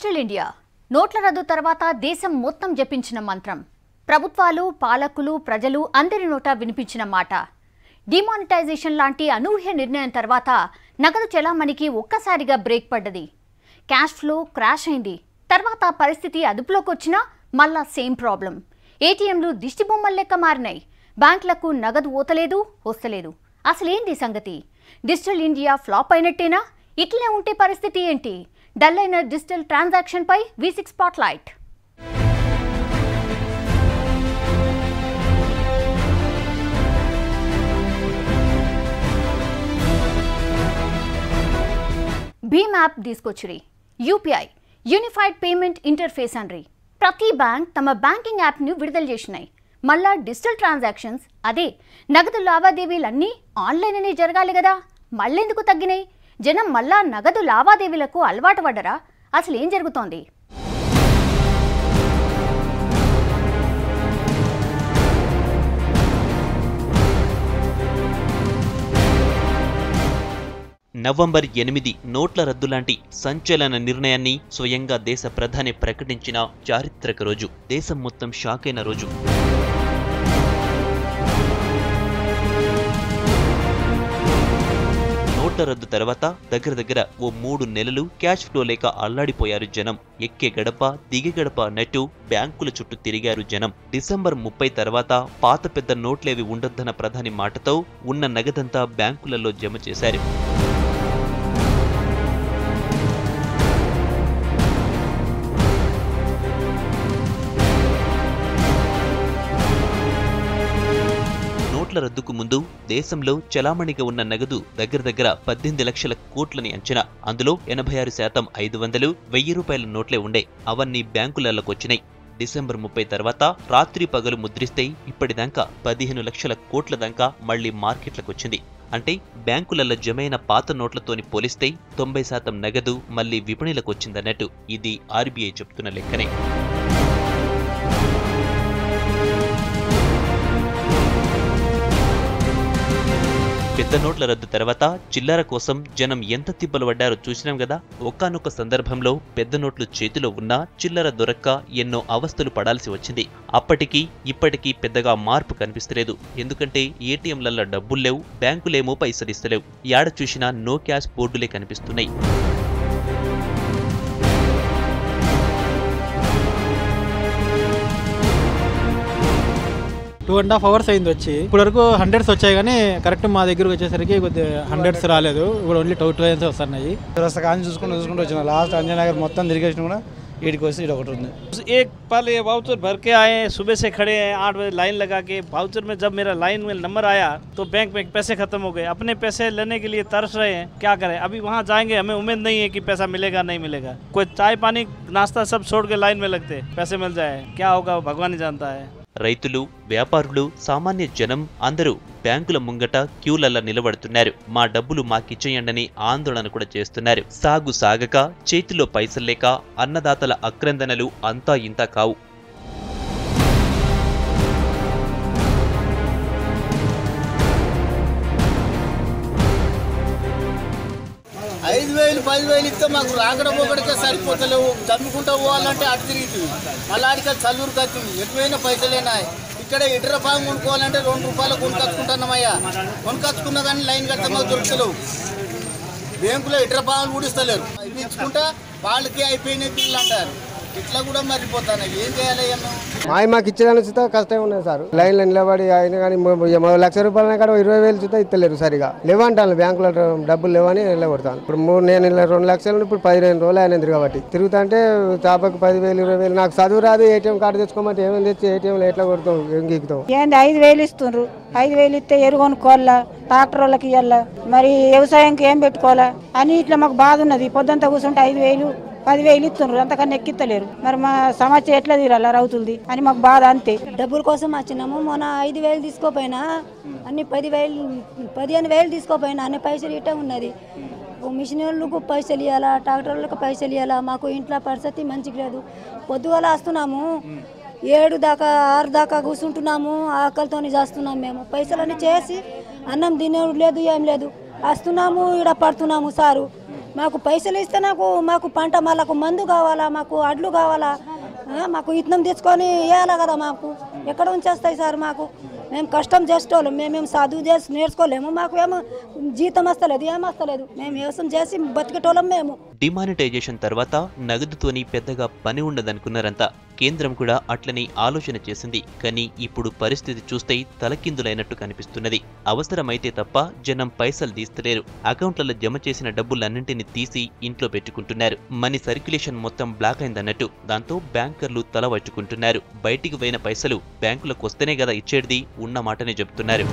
Digital India నోట్ల రద్దు తర్వాత దేశం మొత్తం జపించిన మంత్రం. ప్రభుత్వాలు, పాలకులు, ప్రజలు అందరి నోట వినిపించిన మాట. డిమానిటైజేషన్ లాంటి అనూహ్య నిర్ణయం తర్వాత నగదు చెలామణికి ఒక్కసారిగా బ్రేక్ పడ్డది. క్యాష్ ఫ్లో క్రాష్ అయింది. తర్వాత పరిస్థితి అదుపులోకి వచ్చినా మళ్ళా సేమ్ ప్రాబ్లం. ఏటీఎంలు దిష్టి బొమ్మల లెక్క మారినాయి. బ్యాంకులకు నగదు ఓతలేదు, వస్తలేదు. అసలేంది సంగతి? డిజిటల్ ఇండియా ఫ్లాప్ అయినట్టేనా? ఇట్లనే ఉంటే పరిస్థితి ఏంటి? డల్ అయిన డిజిటల్ ట్రాన్సాక్షన్ పై V6 స్పాట్లైట్. భీమ్ యాప్ తీసుకొచ్చిరి. యూపీఐ యూనిఫైడ్ పేమెంట్ ఇంటర్ఫేస్ అండ్రి. ప్రతి బ్యాంక్ తమ బ్యాంకింగ్ యాప్ను విడుదల చేసినాయి. మళ్ళా డిజిటల్ ట్రాన్సాక్షన్స్, అదే నగదు లావాదేవీలన్నీ ఆన్లైన్నే జరగాలి కదా. మళ్ళెందుకు తగ్గినాయి? జనం మళ్ళా నగదు లావాదేవీలకు అలవాటు పడ్డరా? అసలు ఏం జరుగుతోంది? నవంబర్ 8 నోట్ల రద్దు లాంటి సంచలన నిర్ణయాన్ని స్వయంగా దేశ ప్రధాని ప్రకటించిన చారిత్రక రోజు. దేశం మొత్తం షాక్ అయిన రోజు. నోట్ల రద్దు తర్వాత దగ్గర ఓ 3 నెలలు క్యాష్ ఫ్లో లేక అల్లాడిపోయారు జనం. ఎక్కే గడప దిగే గడప అన్నట్టు బ్యాంకుల చుట్టూ తిరిగారు జనం. డిసెంబర్ 30 తర్వాత పాత పెద్ద నోట్లేవి ఉండొద్దన్న ప్రధాని మాటతో ఉన్న నగదంతా బ్యాంకులలో జమ చేశారు. నోట్ల రద్దుకు ముందు దేశంలో చలామణిగా ఉన్న నగదు దగ్గర 18 లక్షల కోట్లని అంచనా. అందులో 86% 500, 1000 రూపాయల నోట్లే ఉండే. అవన్నీ బ్యాంకులలోకొచ్చినాయి. డిసెంబర్ 30 తర్వాత రాత్రి పగలు ముద్రిస్తే ఇప్పటిదాకా 15 లక్షల కోట్ల దాకా మళ్లీ మార్కెట్లకొచ్చింది. అంటే బ్యాంకులలో జమైన పాత నోట్లతోని పోలిస్తే 90% నగదు మళ్లీ విపణిలకొచ్చిందన్నట్టు. ఇది ఆర్బీఐ చెప్తున్న లెక్కనే. పెద్ద నోట్ల రద్దు తర్వాత చిల్లర కోసం జనం ఎంత తిప్పలు పడ్డారో చూసినాం కదా. ఒకానొక సందర్భంలో పెద్ద నోట్లు చేతిలో ఉన్నా చిల్లర దొరక్క ఎన్నో అవస్థలు పడాల్సి వచ్చింది. అప్పటికి ఇప్పటికీ పెద్దగా మార్పు కనిపిస్తలేదు. ఎందుకంటే ఏటీఎంలలో డబ్బులు లేవు, బ్యాంకులేమో పైసలిస్తలేవు. యాడ చూసినా నో క్యాష్ బోర్డులే కనిపిస్తున్నాయి. టూ అండ్ హాఫ్ అవర్స్ అయింది వచ్చి. ఇప్పుడు వరకు 100s వచ్చాయి కానీ కరెక్ట్ మా దగ్గరకు వచ్చేసరికి కొద్దిగా 100s రాలేదు. ఇప్పుడు ఓన్లీ 2 ట్రైన్స్ వస్తున్నాయి. కానీ చూసుకుంటూ వచ్చిన లాస్ట్ అంజనగర్ మొత్తం తిరిగేసిన కూడా వీడికి వస్తే ఇది ఒకటి ఉంది. एक पल ये वाउचर भर के आए, सुबह से खड़े हैं 8 बजे लाइन लगा के. वाउचर में जब मेरा लाइन में नंबर आया तो बैंक में पैसे खत्म हो गए. अपने पैसे लेने के लिए तरस रहे हैं, क्या करें. अभी वहाँ जाएंगे, हमें उम्मीद नहीं है कि पैसा मिलेगा नहीं मिलेगा. कोई चाय पानी नाश्ता सब छोड़ के लाइन में लगते, पैसे मिल जाए. क्या होगा भगवान ही जानता है. రైతులు, వ్యాపారులు, సామాన్య జనం అందరూ బ్యాంకుల ముంగట క్యూలల్ల నిలబడుతున్నారు. మా డబ్బులు మాకిచ్చేయండని ఆందోళన కూడా చేస్తున్నారు. సాగు సాగక, చేతిలో పైసల్లేక అన్నదాతల అక్రందనలు అంతా ఇంతా కావు. 5,000 10,000 ఇస్తే మాకు రాకడ పోకడికే సరిపోతలేవు. చమ్ముకుంటూ పోవాలంటే అటు తిరుగుతుంది, మళ్ళీ ఆడికి చల్లూరు కత్తుంది. ఎటువైనా పైసలేనా? ఇక్కడ ఇటర పాము కొనుక్కోవాలంటే 2 రూపాయలు కొనుకొచ్చుకుంటున్నామయ్యా. కొనుకొచ్చుకున్నా కానీ లైన్ కడితే మాకు దొరుకుతలేవు. బ్యాంకులో ఇటర పాములు కూడా ఇస్తలేరు. ఇవి ఇచ్చుకుంటా వాళ్ళకి అయిపోయినాయి బిల్లు అంటారు. ఇట్లా కూడా మర్చిపోతాను. ఏం చేయాలి? మాకు ఇచ్చేదాన్ని చూస్తే కష్టం ఉన్నది సార్. లైన్లో నిలబడి అయినా కానీ ₹1,00,000 కాడ 20,000 చూస్తే ఇస్తలేరు సరిగా. లేవంటాను బ్యాంకులో డబ్బులు లేవని నిలబడతాను. ఇప్పుడు నేను 2 లక్షలు ఇప్పుడు 15 రోజులు అయినది కాబట్టి తిరుగుతా అంటే చాపకు 10,000 20,000. నాకు చదువు రాదు. ఏటీఎం కార్డు తెచ్చుకోమంటే ఏమేమి తెచ్చి ఏటీఎంలో ఎట్లా కొడతాం, ఏం గీకుతాం. ఏంది 5,000 ఇస్తుండ్రు. 5,000 ఇస్తే ఎరువు కొనుక్కోవాలా, ట్రాక్టర్ వాళ్ళకి ఇవ్వాలా, మరి వ్యవసాయంకి ఏం పెట్టుకోవాలా అని ఇట్లా మాకు బాధ ఉన్నది. పొద్దుంతా కూర్చుంటే 5,000 10,000 ఇస్తున్నారు. అంతకన్నా ఎక్కిత్తలేరు. మరి మా సమస్య ఎట్లా తీరాలా రౌతులది అని మాకు బాధ. అంతే డబ్బుల కోసం వచ్చినాము. మొన్న 5,000 తీసుకోపోయినా, అన్ని 15,000 తీసుకోపోయినా అన్ని పైసలు ఇట్టే ఉన్నది. మిషన్ వాళ్ళకు పైసలు ఇవ్వాలా, ట్రాక్టర్ వాళ్ళకి పైసలు ఇవ్వాలా. మాకు ఇంట్లో పరిస్థితి మంచిగా లేదు. పొద్దుగాల వస్తున్నాము, 7 దాకా 6 దాకా కూర్చుంటున్నాము. ఆకలితో చేస్తున్నాము. మేము పైసలన్నీ చేసి అన్నం తినేది లేదు, ఏం లేదు. వస్తున్నాము, ఇక్కడ పడుతున్నాము. సారు మాకు పైసలు ఇస్తే మాకు పంట మాకు మందు కావాలా, మాకు అడ్లు కావాలా, మాకు ఇత్తనం తెచ్చుకొని వేయాలి కదా. మాకు ఎక్కడ ఉంచేస్తాయి సార్? మాకు మేము కష్టం చేసేటోళ్ళం, మేమేం చదువు చేసి నేర్చుకోలేము, మాకు ఏమో జీతం వస్తలేదు, ఏమొస్తలేదు, మేము వ్యవసాయం చేసి బతికేటోళ్ళం. మేము డిమానిటైజేషన్ తర్వాత నగదుతోని పెద్దగా పని ఉండదనుకున్నారంతా. కేంద్రం కూడా అట్లనే ఆలోచన చేసింది. కానీ ఇప్పుడు పరిస్థితి చూస్తే తలకిందులైనట్టు కనిపిస్తున్నది. అవసరమైతే తప్ప జనం పైసలు తీస్తలేరు. అకౌంట్లలో జమ చేసిన డబ్బులన్నింటినీ తీసి ఇంట్లో పెట్టుకుంటున్నారు. మనీ సర్క్యులేషన్ మొత్తం బ్లాక్ అయిందన్నట్టు. దాంతో బ్యాంకర్లు తల పట్టుకుంటున్నారు. బయటికి పోయిన పైసలు బ్యాంకులకు వస్తేనే కదా ఇచ్చేది, ఉన్న మాటనే చెబుతున్నారు.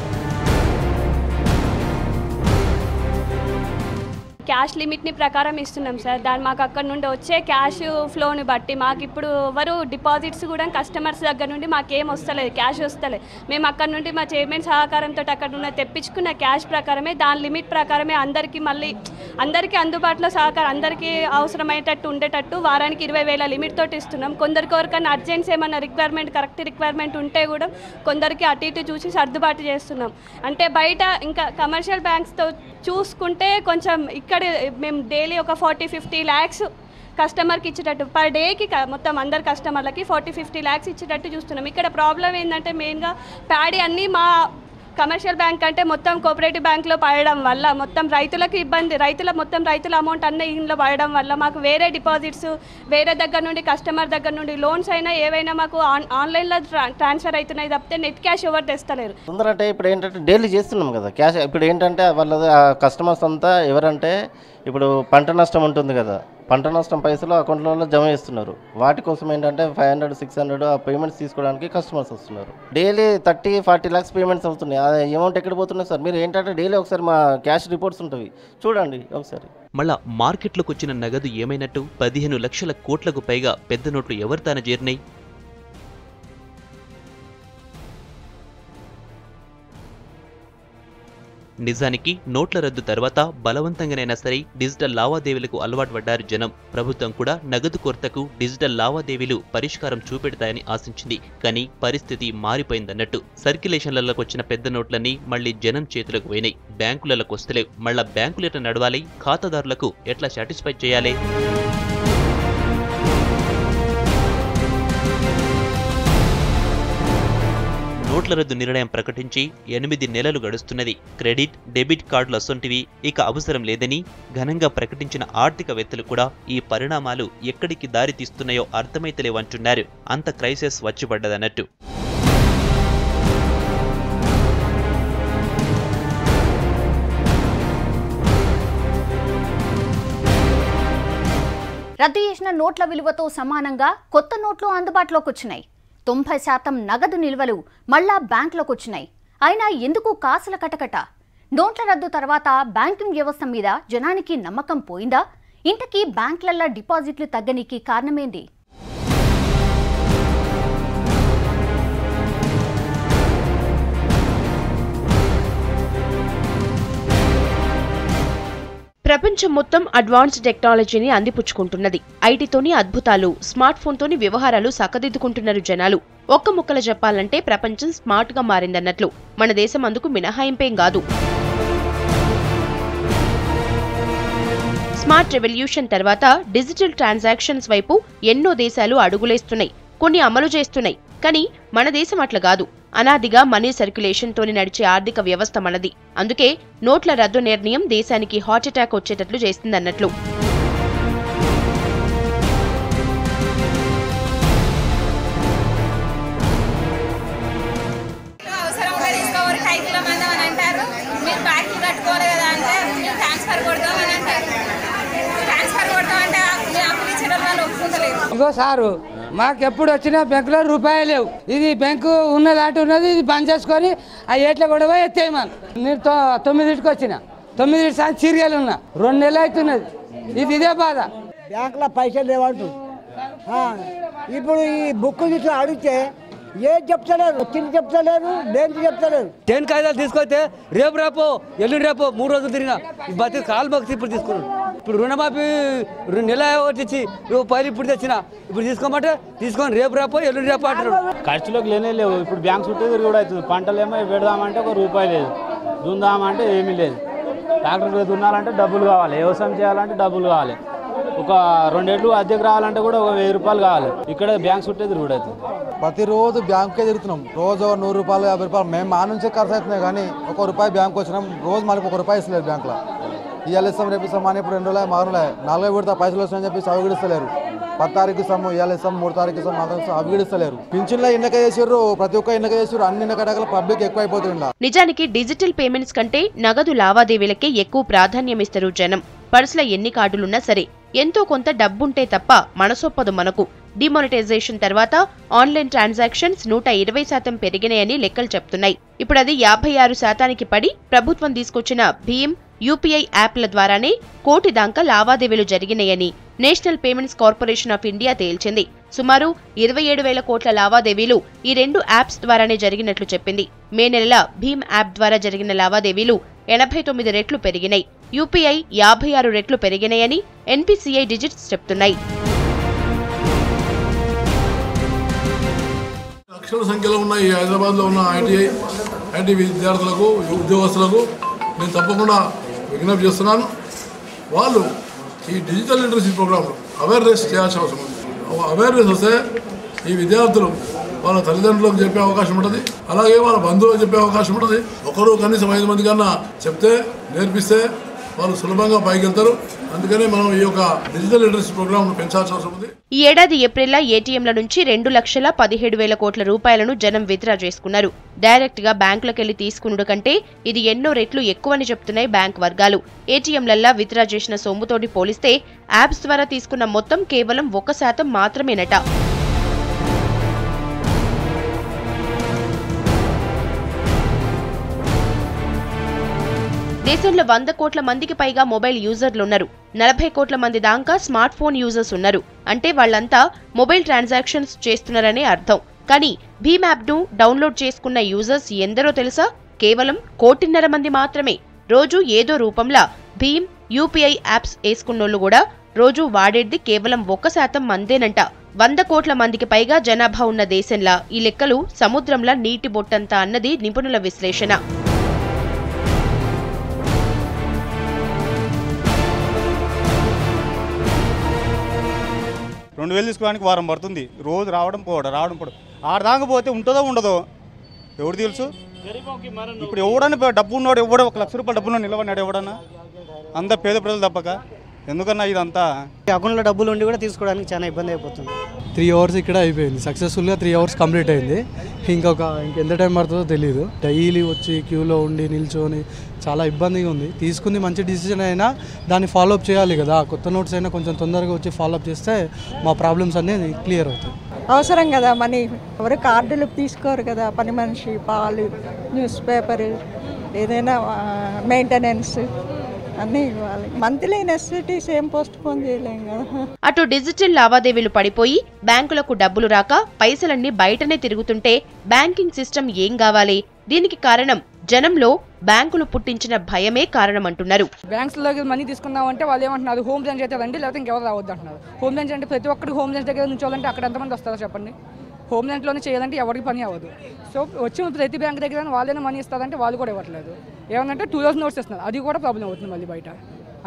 క్యాష్ లిమిట్ని ప్రకారం ఇస్తున్నాం సార్. దాని మాకు అక్కడ నుండి వచ్చే క్యాష్ ఫ్లోని బట్టి మాకు ఇప్పుడు ఎవరు డిపాజిట్స్ కూడా కస్టమర్స్ దగ్గర నుండి మాకేం వస్తలేదు, క్యాష్ వస్తలేదు. మేము అక్కడ నుండి మా చైర్మన్ సహకారంతో అక్కడ ఉన్న తెప్పించుకున్న క్యాష్ ప్రకారమే, దాని లిమిట్ ప్రకారమే అందరికీ అందుబాటులో సహకారం, అందరికీ అవసరమయ్యేటట్టు ఉండేటట్టు వారానికి 20,000 లిమిట్ తోటి ఇస్తున్నాం. కొందరికన్నా అర్జెన్సీ ఏమన్నా రిక్వైర్మెంట్, కరెక్ట్ రిక్వైర్మెంట్ ఉంటే కూడా కొందరికి అటు ఇటు చూసి సర్దుబాటు చేస్తున్నాం. అంటే బయట ఇంకా కమర్షియల్ బ్యాంక్స్తో చూసుకుంటే కొంచెం ఇక్కడ మేము డైలీ ఒక 40-50 lakhs కస్టమర్కి ఇచ్చేటట్టు, పర్ డేకి మొత్తం అందరు కస్టమర్లకి 40-50 lakhs ఇచ్చేటట్టు చూస్తున్నాం. ఇక్కడ ప్రాబ్లం ఏంటంటే మెయిన్గా ప్యాడీ అన్నీ మా కమర్షియల్ బ్యాంక్ అంటే మొత్తం కోఆపరేటివ్ బ్యాంక్లో పడడం వల్ల మొత్తం రైతులకు ఇబ్బంది, రైతుల అమౌంట్ అన్నీ ఇంట్లో పడడం వల్ల మాకు వేరే డిపాజిట్స్ వేరే దగ్గర నుండి కస్టమర్ దగ్గర నుండి లోన్స్ అయినా ఏవైనా మాకు ఆన్లైన్లో ట్రాన్స్ఫర్ అవుతున్నాయి తప్పితే నెట్ క్యాష్ ఎవరు తెస్తలేరు. తొందర అంటే ఇప్పుడు ఏంటంటే డైలీ చేస్తున్నాం కదా క్యాష్. ఇప్పుడు ఏంటంటే వాళ్ళది కస్టమర్స్ అంతా ఎవరంటే ఇప్పుడు పంట నష్టం ఉంటుంది కదా, పంట నష్టం పైసలు అకౌంట్లలో జమ చేస్తున్నారు. వాటి కోసం ఏంటంటే 500-600 ఆ పేమెంట్స్ తీసుకోవడానికి కస్టమర్స్ వస్తున్నారు. డైలీ 30-40 lakhs పేమెంట్స్ అవుతున్నాయి. ఆ అమౌంట్ ఎక్కడ పోతున్నాయి సార్? మీరు ఏంటంటే డైలీ ఒకసారి మా క్యాష్ రిపోర్ట్స్ ఉంటాయి, చూడండి ఒకసారి. మళ్ళా మార్కెట్లోకి వచ్చిన నగదు ఏమైనట్టు? 15 లక్షల కోట్లకు పైగా పెద్ద నోట్లు ఎవరు తాన చేరినాయి? నిజానికి నోట్ల రద్దు తర్వాత బలవంతంగానైనా సరే డిజిటల్ లావాదేవీలకు అలవాటు పడ్డారు జనం. ప్రభుత్వం కూడా నగదు కొరతకు డిజిటల్ లావాదేవీలు పరిష్కారం చూపెడతాయని ఆశించింది. కానీ పరిస్థితి మారిపోయిందన్నట్టు. సర్క్యులేషన్లలోకి వచ్చిన పెద్ద నోట్లన్నీ మళ్లీ జనం చేతులకు పోయినాయి. బ్యాంకులకు వస్తలేవు. మళ్ళా బ్యాంకులు ఎట్లా నడవాలి? ఖాతాదారులకు ఎట్లా సాటిస్ఫై చేయాలి? నోట్ల రద్దు నిర్ణయం ప్రకటించి 8 నెలలు గడుస్తున్నది. క్రెడిట్, డెబిట్ కార్డులు అసొంటివి ఇక అవసరం లేదని ఘనంగా ప్రకటించిన ఆర్థికవేత్తలు కూడా ఈ పరిణామాలు ఎక్కడికి దారి తీస్తున్నాయో అర్థమైతలేవంటున్నారు. అంత క్రైసిస్ వచ్చిపడ్డదన్నట్టు. రద్దు చేసిన నోట్ల విలువతో సమానంగా కొత్త నోట్లు అందుబాటులోకి వచ్చినాయి. 90% నగదు నిల్వలు మళ్లా బ్యాంకులోకి వచ్చినాయి. అయినా ఎందుకు కాసుల కటకట? నోట్ల రద్దు తర్వాత బ్యాంకింగ్ వ్యవస్థ మీద జనానికి నమ్మకం పోయిందా? ఇంతకీ బ్యాంకులల్లో డిపాజిట్లు తగ్గనికి కారణమేంది? ప్రపంచం మొత్తం అడ్వాన్స్డ్ టెక్నాలజీని అందిపుచ్చుకుంటున్నది. ఐటీతోని అద్భుతాలు, స్మార్ట్ ఫోన్తోని వ్యవహారాలు సక్కదిద్దుకుంటున్నారు జనాలు. ఒక్క ముక్కల చెప్పాలంటే ప్రపంచం స్మార్ట్ గా మారిందన్నట్లు. మన దేశం అందుకు మినహాయింపేం కాదు. స్మార్ట్ రెవల్యూషన్ తర్వాత డిజిటల్ ట్రాన్సాక్షన్స్ వైపు ఎన్నో దేశాలు అడుగులేస్తున్నాయి, కొన్ని అమలు చేస్తున్నాయి. కానీ మన దేశం అట్లా కాదు. అనాదిగా మనీ సర్క్యులేషన్ తోని నడిచే ఆర్థిక వ్యవస్థ మనది. అందుకే నోట్ల రద్దు నిర్ణయం దేశానికి హార్ట్ అటాక్ వచ్చేటట్లు చేస్తుందన్నట్లు. ఇగో సారు మాకెప్పుడు వచ్చినా బ్యాంకులో రూపాయలు లేవు. ఇది బ్యాంకు ఉన్నది అటు ఉన్నది, ఇది బంద్ చేసుకొని ఆ ఏట్ల కూడా ఎత్తేయమని. నేను 9కి వచ్చిన 9 సార్లు చీరగాలు ఉన్నా 2 నెలలు అవుతున్నది. ఇదే బాధ. బ్యాంకులో పైసలు లేవంటు. ఇప్పుడు ఈ బుక్ ఇట్లా అడిగితే ఏది చెప్తలేరు, వచ్చింది చెప్తలేరు, దేనికి చెప్తలేరు. 10 కాగితాలు తీసుకొస్తే రేపు ఎల్లుండి 3 రోజులు తిరిగినా బతి కాలు బక్తి ఇప్పుడు తీసుకున్నాను. ఇప్పుడు రుణమాఫీ 2 నెలలు వచ్చి రూపాయలు ఇప్పుడు తెచ్చిన, ఇప్పుడు తీసుకోమంటే తీసుకొని రేపు ఎల్లుండి అంటారు. ఖర్చులోకి లేనే లేవు. ఇప్పుడు బ్యాంక్ చుట్టూ కూడా అవుతుంది. పంటలు ఏమో పెడదామంటే 1 రూపాయి లేదు, దుందామంటే ఏమీ లేదు. ట్రాక్టర్ దున్నాలంటే డబ్బులు కావాలి, వ్యవసాయం చేయాలంటే డబ్బులు కావాలి, ఒక 2 ఏళ్ళు అద్దెకు రావాలంటే కూడా ఒక 1000 రూపాయలు కావాలి. ఇక్కడ బ్యాంక్ చుట్టే తిరుగుడు అవుతుంది. ప్రతిరోజు బ్యాంకుకే తిరుగుతున్నాం. రోజు 100 రూపాయలు 50 రూపాయలు మేము మా నుంచే ఖర్చు అవుతున్నాయి. కానీ 1 రూపాయి బ్యాంకు వచ్చినాం, రోజు మనకు 1 రూపాయి ఇస్తలేరు బ్యాంకులో. ఇవాళ ఇస్తాం రేపు ఇస్తాం అని ఇప్పుడు 2 రోజులు 3 రోజులు 4 విడత పైసలు వస్తాయని చెప్పి అవి గడిస్తలేరు. 10 తారీఖు ఇస్తాము, ఇవాళ ఇస్తాం, 3 తారీఖు ఇస్తాం, 4 తారీఖు అవి గడిస్తలేరు. పింఛన్లో ఎన్నిక చేసారు, ప్రతి ఒక్క ఎన్నిక చేసారు, అన్ని ఎన్నిక పబ్లిక్ ఎక్కువ అయిపోతుండ. నిజానికి డిజిటల్ పేమెంట్స్ కంటే నగదు లావాదేవీలకే ఎక్కువ ప్రాధాన్యం ఇస్తారు జనం. పర్సులో ఎన్ని కార్డులున్నా సరే ఎంతో కొంత డబ్బుంటే తప్ప మనసొప్పదు మనకు. డిమానిటైజేషన్ తర్వాత ఆన్లైన్ ట్రాన్సాక్షన్స్ 120% పెరిగినాయని లెక్కలు చెప్తున్నాయి. ఇప్పుడు అది 56% పడి ప్రభుత్వం తీసుకొచ్చిన భీమ్, యూపీఐ యాప్ల ద్వారానే కోటి దాకా లావాదేవీలు జరిగినాయని national payments corporation of India తేల్చింది. సుమారు 27,000 కోట్ల లావాదేవీలు ఈ 2 యాప్స్ ద్వారానే జరిగినట్లు చెప్పింది. మే నెల భీమ్ యాప్ ద్వారా జరిగిన లావాదేవీలు 89 రెట్లు పెరిగినాయి. యూపీఐ 56 రెట్లు పెరిగినాయని ఎన్పీసీఐ డిజిట్స్ చెప్తున్నాయి. లక్షల సంఖ్యలో ఉన్న ఈ హైదరాబాద్లో ఉన్న ఐటీ విద్యార్థులకు, ఉద్యోగస్తులకు నేను తప్పకుండా విజ్ఞప్తి చేస్తున్నాను. వాళ్ళు ఈ డిజిటల్ లిటరసీ ప్రోగ్రాంలో అవేర్నెస్ చేయాల్సిన అవసరం ఉంది. అవేర్నెస్ వస్తే ఈ విద్యార్థులు వాళ్ళ తల్లిదండ్రులకు చెప్పే అవకాశం ఉంటుంది, అలాగే వాళ్ళ బంధువులకు చెప్పే అవకాశం ఉంటుంది. ఒకరు కనీసం 5 మంది కన్నా చెప్తే, నేర్పిస్తే వాళ్ళు సులభంగా పైకి వెళ్తారు. అందుకనే మనం ఈ యొక్క డిజిటల్ లిటరసీ ప్రోగ్రామ్ పెంచాల్సిన అవసరం ఉంది. ఈ ఏడాది ఏప్రిల్లో ఏటీఎంల నుంచి 2,17,000 కోట్ల రూపాయలను జనం విత్డ్రా చేసుకున్నారు. డైరెక్ట్ గా బ్యాంకులకెళ్లి తీసుకునుడు కంటే ఇది ఎన్నో రెట్లు ఎక్కువని చెప్తున్నాయి బ్యాంక్ వర్గాలు. ఏటీఎంలల్లా విత్డ్రా చేసిన సొమ్ముతోటి పోలిస్తే యాప్స్ ద్వారా తీసుకున్న మొత్తం కేవలం 1% మాత్రమేనట. దేశంలో 100 కోట్ల మందికి పైగా మొబైల్ యూజర్లున్నారు. 40 కోట్ల మంది దాకా స్మార్ట్ ఫోన్ యూజర్స్ ఉన్నారు. అంటే వాళ్లంతా మొబైల్ ట్రాన్సాక్షన్స్ చేస్తున్నారనే అర్థం. కానీ భీమ్ యాప్ ను డౌన్లోడ్ చేసుకున్న యూజర్స్ ఎందరో తెలుసా? కేవలం 1.5 కోటి మంది మాత్రమే. రోజు ఏదో రూపంలో భీమ్, యూపీఐ యాప్స్ వేసుకున్నోళ్లు కూడా రోజు వాడేది కేవలం 1% మందేనంట. 100 కోట్ల మందికి పైగా జనాభా ఉన్న దేశంలా ఈ లెక్కలు సముద్రంలో నీటి బొట్టంతా అన్నది నిపుణుల విశ్లేషణ. రెండు వేలు తీసుకోవడానికి వారం పడుతుంది. రోజు రావడం పోవడం 6 దాకా పోతే ఉంటుందో ఉండదో ఎవరు తెలుసు. ఇప్పుడు ఎవడన్నా డబ్బు ఉన్నాడు, ఎవడో 1 లక్ష రూపాయలు డబ్బులు నిలబడినాడు ఎవడన్నా? అంత పేద ప్రజలు తప్పక ఎందుకన్నా ఇదంతా. అకౌంట్లో డబ్బులు ఉండి కూడా తీసుకోవడానికి చాలా ఇబ్బంది అయిపోతుంది. 3 అవర్స్ ఇక్కడ అయిపోయింది, సక్సెస్ఫుల్గా 3 అవర్స్ కంప్లీట్ అయింది. ఇంకెంత టైం పడుతుందో తెలియదు. డైలీ వచ్చి క్యూలో ఉండి నిల్చొని చాలా ఇబ్బందిగా ఉంది. తీసుకుంది మంచి డిసిజన్ అయినా దాన్ని ఫాలోఅప్ చేయాలి కదా. కొత్త నోట్స్ అయినా కొంచెం తొందరగా వచ్చి ఫాలోఅప్ చేస్తే మా ప్రాబ్లమ్స్ అన్నీ క్లియర్ అవుతాయి. అవసరం కదా మనీ. ఎవరు కార్డులు తీసుకోరు కదా, పని మనిషి, పాలు, న్యూస్ పేపర్, ఏదైనా మెయింటెనెన్స్ అన్నీ ఇవ్వాలి. మంత్లీ నెసెసిటీస్ ఏం పోస్ట్ పోన్ చేయలేం కదా. అటు డిజిటల్ లావాదేవీలు పడిపోయి బ్యాంకులకు డబ్బులు రాక పైసలన్నీ బయటనే తిరుగుతుంటే బ్యాంకింగ్ సిస్టమ్ ఏం కావాలి? దీనికి కారణం జనంలో బ్యాంకులు పుట్టించిన భయమే కారణమంటున్నారు. బ్యాంక్స్ లోకి మనీ తీసుకుందామంటే వాళ్ళు ఏమంటున్నారు, హోమ్ బ్రాంచ్ అయితే రండి, లేకపోతే ఇంకెవరు రావద్దు అంటున్నారు. హోమ్ బ్రాంచ్ అంటే ప్రతి ఒక్కరికి హోమ్ బ్రాంచ్ దగ్గర నుంచోవాలంటే అక్కడ ఎంతమంది వస్తారో చెప్పండి. హోమ్ బ్రాంచ్లోనే చేయాలంటే ఎవరికి పని అవ్వదు. సో వచ్చి ప్రతి బ్యాంక్ దగ్గర వాళ్ళైనా మనీ ఇస్తారంటే వాళ్ళు కూడా ఇవ్వట్లేదు. ఏమంటే 2000 నోట్స్ ఇస్తున్నారు, అది కూడా ప్రాబ్లం అవుతుంది. మళ్ళీ బయట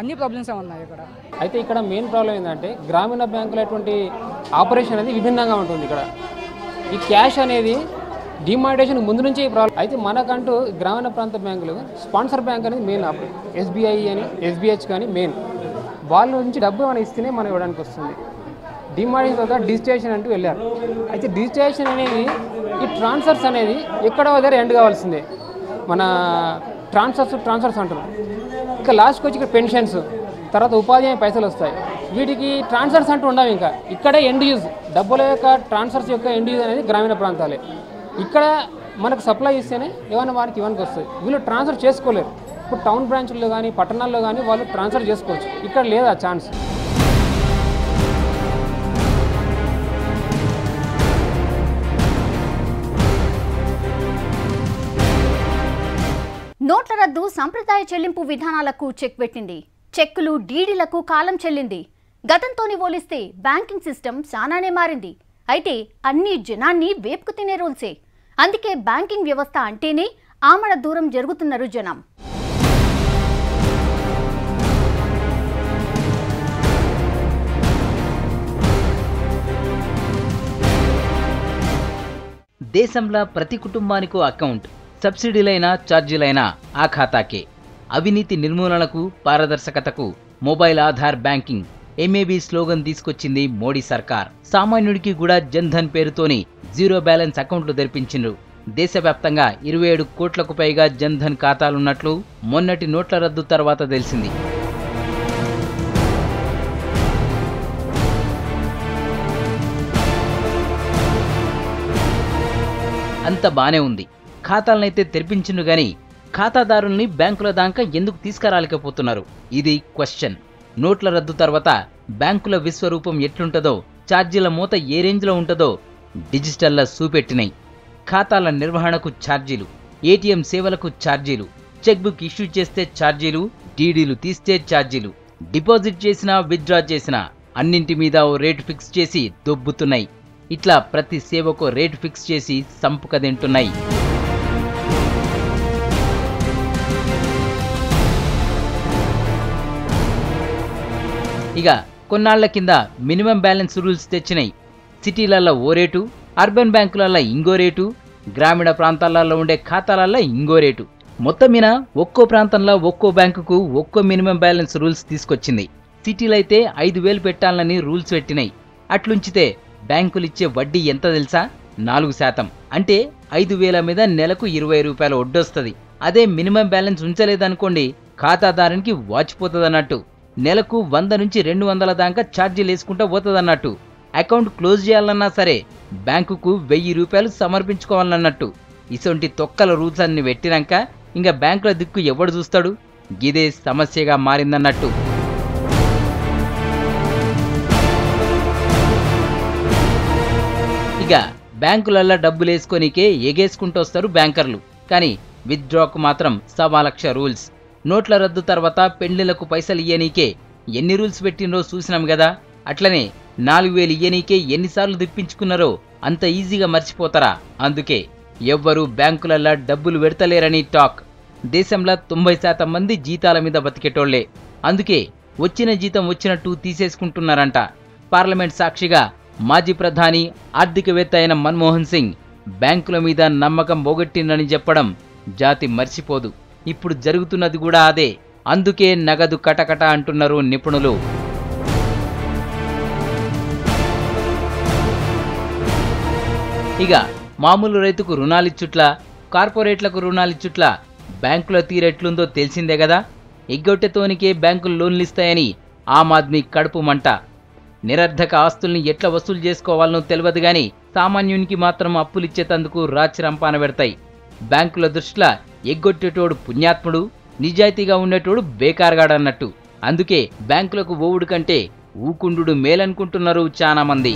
అన్ని ప్రాబ్లమ్స్ ఉన్నాయి ఇక్కడ. అయితే ఇక్కడ మెయిన్ ప్రాబ్లం ఏంటంటే గ్రామీణ బ్యాంకుల అటువంటి ఆపరేషన్ అనేది విభిన్నంగా ఉంటుంది. ఇక్కడ ఈ క్యాష్ అనేది డిమానిటైజేషన్ ముందు నుంచి ప్రాబ్లం. అయితే మనకంటూ గ్రామీణ ప్రాంత బ్యాంకులు స్పాన్సర్ బ్యాంక్ అనేది మెయిన్, ఎస్బీఐ అని, ఎస్బీహెచ్ కానీ మెయిన్ వాళ్ళ నుంచి డబ్బు మనం ఇస్తేనే మనం ఇవ్వడానికి వస్తుంది. డిమానిటైజేషన్ తర్వాత డిజిటైజేషన్ అంటూ వెళ్ళారు. అయితే డిజిటైజేషన్ అనేది ఈ ట్రాన్స్ఫర్స్ అనేది ఎక్కడో దగ్గర ఎండ్ కావాల్సిందే. మన ట్రాన్స్ఫర్స్ అంటున్నాం. ఇంకా లాస్ట్కి వచ్చి ఇక్కడ పెన్షన్స్, తర్వాత ఉపాధి పైసలు వస్తాయి. వీటికి ట్రాన్స్ఫర్స్ అంటూ ఉండవు. ఇంకా ఇక్కడే ఎండ్ యూజ్, డబ్బుల యొక్క ట్రాన్స్ఫర్స్ యొక్క ఎండ్ యూజ్ అనేది గ్రామీణ ప్రాంతాలే. ఇక్కడ మనకు సప్లై ఇస్తేనే ఏమైనా వారికి ఇవ్వడానికి వస్తుంది. వీళ్ళు ట్రాన్స్ఫర్ చేసుకోలేరు. ఇప్పుడు టౌన్ బ్రాంచ్ల్లో కానీ పట్టణాల్లో కానీ వాళ్ళు ట్రాన్స్ఫర్ చేసుకోవచ్చు. ఇక్కడ లేదు ఆ ఛాన్స్. నోట్ల రద్దు సంప్రదాయ చెల్లింపు విధానాలకు చెక్ పెట్టింది. చెక్కులు, డీడీలకు కాలం చెల్లింది. గతంతోని పోలిస్తే బ్యాంకింగ్ సిస్టమ్ చాలానే మారింది. అయితే అన్ని జనాన్ని వేపుకు తినే రూల్సే. అందుకే బ్యాంకింగ్ వ్యవస్థ అంటేనే ఆమడ దూరం జరుగుతున్నారు జనం. దేశంలో ప్రతి కుటుంబానికో అకౌంట్, సబ్సిడీలైనా ఛార్జీలైనా ఆ ఖాతాకే. అవినీతి నిర్మూలనకు, పారదర్శకతకు మొబైల్ ఆధార్ బ్యాంకింగ్ ఎంఏబీ స్లోగన్ తీసుకొచ్చింది మోడీ సర్కార్. సామాన్యుడికి కూడా జన్ధన్ పేరుతోని జీరో బ్యాలెన్స్ అకౌంట్లు తెరిపించిండ్రు. దేశవ్యాప్తంగా 27 కోట్లకు పైగా జన్ధన్ ఖాతాలున్నట్లు మొన్నటి నోట్ల రద్దు తర్వాత తెలిసింది. అంత బానే ఉంది, ఖాతాలనైతే తెరిపించిండ్రు గాని ఖాతాదారుల్ని బ్యాంకుల దాకా ఎందుకు తీసుకురాలేకపోతున్నారు? ఇది క్వశ్చన్. నోట్ల రద్దు తర్వాత బ్యాంకుల విశ్వరూపం ఎట్లుంటదో, ఛార్జీల మూత ఏ రేంజ్లో ఉంటుందో డిజిటల్లా చూపెట్టినాయి. ఖాతాల నిర్వహణకు ఛార్జీలు, ఏటీఎం సేవలకు ఛార్జీలు, చెక్బుక్ ఇష్యూ చేస్తే ఛార్జీలు, డీడీలు తీస్తే ఛార్జీలు, డిపాజిట్ చేసినా విత్డ్రా చేసినా అన్నింటి మీద ఓ రేటు ఫిక్స్ చేసి దొబ్బుతున్నాయి. ఇట్లా ప్రతి సేవకో రేటు ఫిక్స్ చేసి సంపుక తింటున్నాయి. ఇక కొన్నాళ్ల కింద మినిమం బ్యాలెన్స్ రూల్స్ తెచ్చినాయి. సిటీలలో ఓ రేటు, అర్బన్ బ్యాంకులలో ఇంగో రేటు, గ్రామీణ ప్రాంతాలలో ఉండే ఖాతాలలో ఇంగో రేటు. మొత్తం మీద ఒక్కో ప్రాంతంలో ఒక్కో బ్యాంకుకు ఒక్కో మినిమం బ్యాలెన్స్ రూల్స్ తీసుకొచ్చింది. సిటీలైతే 5,000 పెట్టాలని రూల్స్ పెట్టినాయి. అట్లుంచితే బ్యాంకులిచ్చే వడ్డీ ఎంత తెలుసా? 4%. అంటే 5,000 మీద నెలకు 20 రూపాయల వడ్డొస్తుంది. అదే మినిమం బ్యాలెన్స్ ఉంచలేదనుకోండి, ఖాతాదారునికి వాచిపోతుందన్నట్టు. నెలకు 100 నుంచి 200 దాకా ఛార్జీలు వేసుకుంటా పోతుందన్నట్టు. అకౌంట్ క్లోజ్ చేయాలన్నా సరే బ్యాంకుకు 1000 రూపాయలు సమర్పించుకోవాలన్నట్టు. ఇసొంటి తొక్కల రూల్స్ అన్ని పెట్టినాక ఇంకా బ్యాంకుల దిక్కు ఎవడు చూస్తాడు? గిదే సమస్యగా మారిందన్నట్టు. ఇక బ్యాంకులల్లో డబ్బులు వేసుకొనికే ఎగేసుకుంటూ వస్తారు బ్యాంకర్లు. కానీ విత్డ్రాకు మాత్రం 1,00,000 రూల్స్. నోట్ల రద్దు తర్వాత పెళ్లిలకు పైసలు ఇయ్యనీకే ఎన్ని రూల్స్ పెట్టినరో చూసినాం కదా. అట్లనే 4,000 ఇయ్యనీకే ఎన్నిసార్లు దిప్పించుకున్నారో అంత ఈజీగా మర్చిపోతారా? అందుకే ఎవ్వరూ బ్యాంకులల్లో డబ్బులు పెడతలేరని టాక్. దేశంలో 90% మంది జీతాల మీద బతికేటోళ్లే. అందుకే వచ్చిన జీతం వచ్చినట్టు తీసేసుకుంటున్నారంట. పార్లమెంట్ సాక్షిగా మాజీ ప్రధాని ఆర్థికవేత్త అయిన మన్మోహన్ సింగ్ బ్యాంకుల మీద నమ్మకం పోగొట్టిందని చెప్పడం జాతి మర్చిపోదు. ఇప్పుడు జరుగుతున్నది కూడా అదే. అందుకే నగదు కటకట అంటున్నారు నిపుణులు. ఇక మామూలు రైతుకు రుణాలిచ్చుట్లా, కార్పొరేట్లకు రుణాలిచ్చుట్లా బ్యాంకుల తీరెట్లుందో తెలిసిందే కదా. ఎగ్గొట్టెతోనికే బ్యాంకులు లోన్లు ఇస్తాయని ఆమ్ ఆద్మీ కడుపు మంట. నిరర్ధక ఆస్తుల్ని ఎట్లా వసూలు చేసుకోవాలనో తెలియదు గాని సామాన్యునికి మాత్రం అప్పులిచ్చేతందుకు రాచిరంపాన పెడతాయి. బ్యాంకుల దృష్ట్లా ఎగ్గొట్టేటోడు పుణ్యాత్ముడు, నిజాయితీగా ఉండేటోడు బేకార్గాడన్నట్టు. అందుకే బ్యాంకులకు ఓవుడు కంటే ఊకుండు మేలనుకుంటున్నారు చాలా మంది.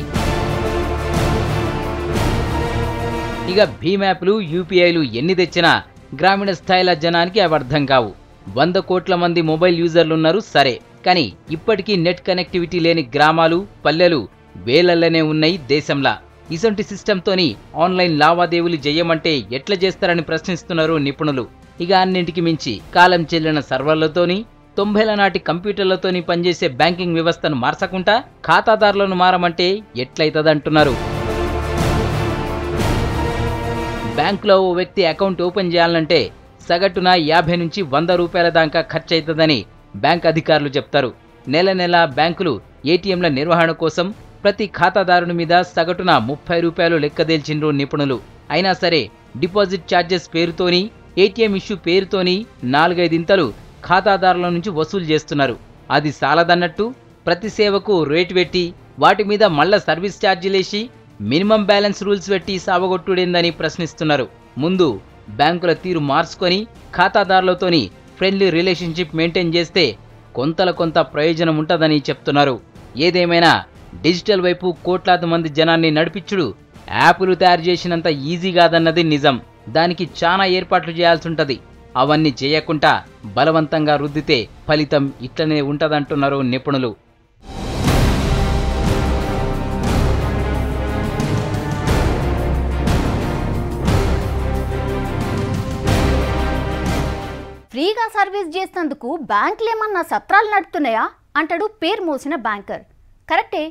ఇక భీమ్ యాప్లు, యూపీఐలు ఎన్ని తెచ్చినా గ్రామీణ స్థాయిల జనానికి అవి అర్థం కావు. 100 కోట్ల మంది మొబైల్ యూజర్లున్నారు సరే, కానీ ఇప్పటికీ నెట్ కనెక్టివిటీ లేని గ్రామాలు, పల్లెలు వేలల్లనే ఉన్నాయి దేశంలా. ఇసొంటి సిస్టంతోని ఆన్లైన్ లావాదేవీలు చేయమంటే ఎట్లా చేస్తారని ప్రశ్నిస్తున్నారు నిపుణులు. ఇక అన్నింటికి మించి కాలం చెల్లిన సర్వర్లతోని, 90ల నాటి కంప్యూటర్లతోని పనిచేసే బ్యాంకింగ్ వ్యవస్థను మార్చకుండా ఖాతాదారులను మారమంటే ఎట్లయితదంటున్నారు. బ్యాంకులో ఓ వ్యక్తి అకౌంట్ ఓపెన్ చేయాలంటే సగటున 50 నుంచి 100 రూపాయల దాకా ఖర్చయితదని బ్యాంక్ అధికారులు చెప్తారు. నెల నెల బ్యాంకులు ఏటీఎంల నిర్వహణ కోసం ప్రతి ఖాతాదారుని మీద సగటున 30 రూపాయలు లెక్కదేల్చిండ్రు నిపుణులు. అయినా సరే డిపాజిట్ ఛార్జెస్ పేరుతోని, ఏటీఎం ఇష్యూ పేరుతోని 4-5 ఇంతలు ఖాతాదారుల నుంచి వసూలు చేస్తున్నారు. అది సాలదన్నట్టు ప్రతి సేవకు రేటు పెట్టి వాటి మీద మళ్ళా సర్వీస్ ఛార్జీలేసి మినిమం బ్యాలెన్స్ రూల్స్ పెట్టి సావగొట్టుడేందని ప్రశ్నిస్తున్నారు. ముందు బ్యాంకుల తీరు మార్చుకొని ఖాతాదారులతోని ఫ్రెండ్లీ రిలేషన్షిప్ మెయింటైన్ చేస్తే కొంత ప్రయోజనం ఉంటుందని చెప్తున్నారు. ఏదేమైనా డిజిటల్ వైపు కోట్లాది మంది జనాన్ని నడిపించుడు యాప్లు తయారు చేసినంత ఈజీ కాదన్నది నిజం. దానికి చాలా ఏర్పాట్లు చేయాల్సి ఉంటది. అవన్నీ చేయకుండా బలవంతంగా రుద్దితే ఫలితం ఇట్లనే ఉంటదంటున్నారు నిపుణులు. ఫ్రీగా సర్వీస్ చేసినందుకు బ్యాంకులేమన్నా సత్రాలు నడుపుతున్నాయా అంటాడు పేరు మోసిన బ్యాంకర్. కరెక్టే,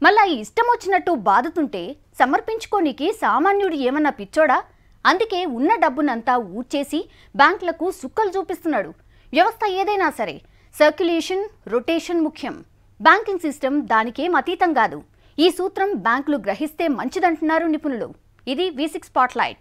మళ్ళా ఇష్టం వచ్చినట్టు బాదుతుంటే సమర్పించుకోనికి సామాన్యుడు ఏమన్నా పిచ్చోడా? అందుకే ఉన్న డబ్బునంతా ఊడ్చేసి బ్యాంకులకు సుక్కలు చూపిస్తున్నాడు. వ్యవస్థ ఏదైనా సరే సర్క్యులేషన్, రొటేషన్ ముఖ్యం. బ్యాంకింగ్ సిస్టమ్ దానికేం అతీతం కాదు. ఈ సూత్రం బ్యాంకులు గ్రహిస్తే మంచిదంటున్నారు నిపుణులు. ఇది V6 స్పాట్లైట్.